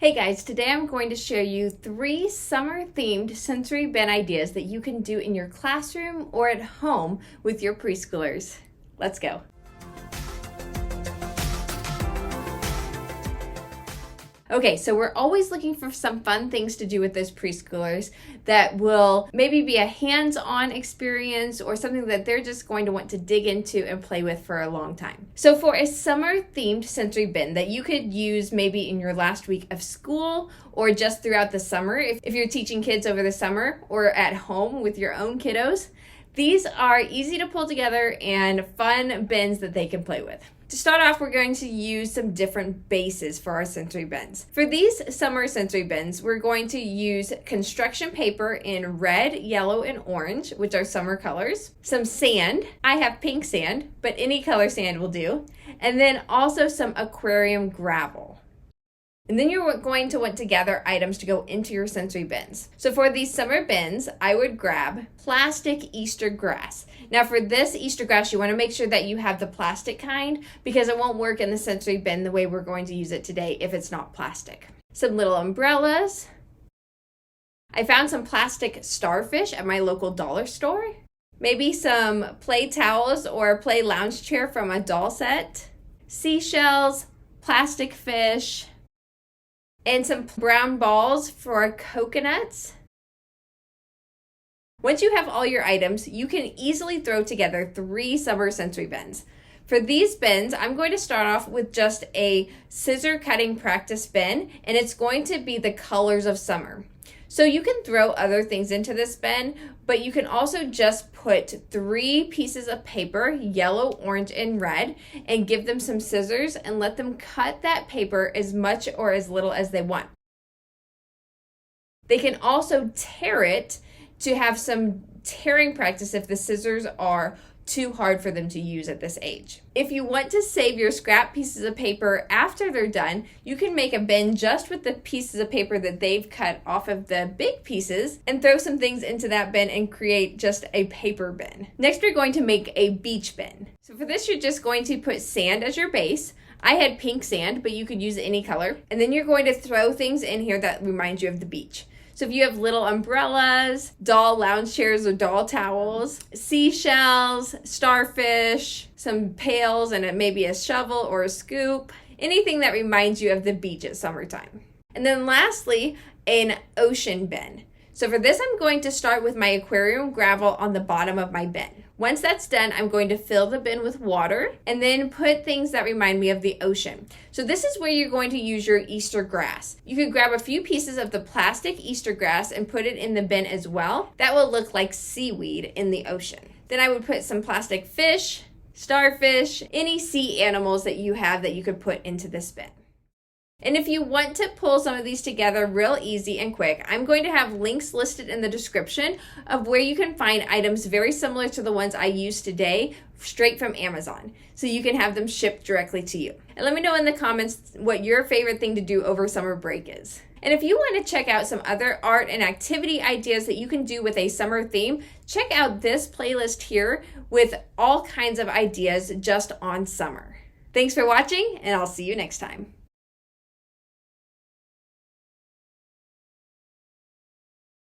Hey guys, today I'm going to show you 3 summer-themed sensory bin ideas that you can do in your classroom or at home with your preschoolers. Let's go. Okay, so we're always looking for some fun things to do with those preschoolers that will maybe be a hands-on experience or something that they're just going to want to dig into and play with for a long time. So for a summer-themed sensory bin that you could use maybe in your last week of school or just throughout the summer, if you're teaching kids over the summer or at home with your own kiddos, these are easy to pull together and fun bins that they can play with. To start off, we're going to use some different bases for our sensory bins. For these summer sensory bins, we're going to use construction paper in red, yellow, and orange, which are summer colors. Some sand. I have pink sand, but any color sand will do. And then also some aquarium gravel. And then you're going to want to gather items to go into your sensory bins. So for these summer bins, I would grab plastic Easter grass. Now for this Easter grass, you want to make sure that you have the plastic kind because it won't work in the sensory bin the way we're going to use it today if it's not plastic. Some little umbrellas. I found some plastic starfish at my local dollar store. Maybe some play towels or a play lounge chair from a doll set. Seashells, plastic fish, and some brown balls for coconuts. Once you have all your items, you can easily throw together 3 summer sensory bins. For these bins, I'm going to start off with just a scissor cutting practice bin, and it's going to be the colors of summer. So you can throw other things into this bin, but you can also just put 3 pieces of paper, yellow, orange, and red, and give them some scissors and let them cut that paper as much or as little as they want. They can also tear it to have some tearing practice if the scissors are too hard for them to use at this age. If you want to save your scrap pieces of paper after they're done, you can make a bin just with the pieces of paper that they've cut off of the big pieces and throw some things into that bin and create just a paper bin. Next, we're going to make a beach bin. So for this, you're just going to put sand as your base. I had pink sand, but you could use any color. And then you're going to throw things in here that remind you of the beach. So if you have little umbrellas, doll lounge chairs or doll towels, seashells, starfish, some pails and maybe a shovel or a scoop, anything that reminds you of the beach at summertime. And then lastly, an ocean bin. So for this, I'm going to start with my aquarium gravel on the bottom of my bin. Once that's done, I'm going to fill the bin with water and then put things that remind me of the ocean. So this is where you're going to use your Easter grass. You could grab a few pieces of the plastic Easter grass and put it in the bin as well. That will look like seaweed in the ocean. Then I would put some plastic fish, starfish, any sea animals that you have that you could put into this bin. And if you want to pull some of these together real easy and quick, I'm going to have links listed in the description of where you can find items very similar to the ones I used today, straight from Amazon. So you can have them shipped directly to you. And let me know in the comments what your favorite thing to do over summer break is. And if you want to check out some other art and activity ideas that you can do with a summer theme, check out this playlist here with all kinds of ideas just on summer. Thanks for watching, and I'll see you next time.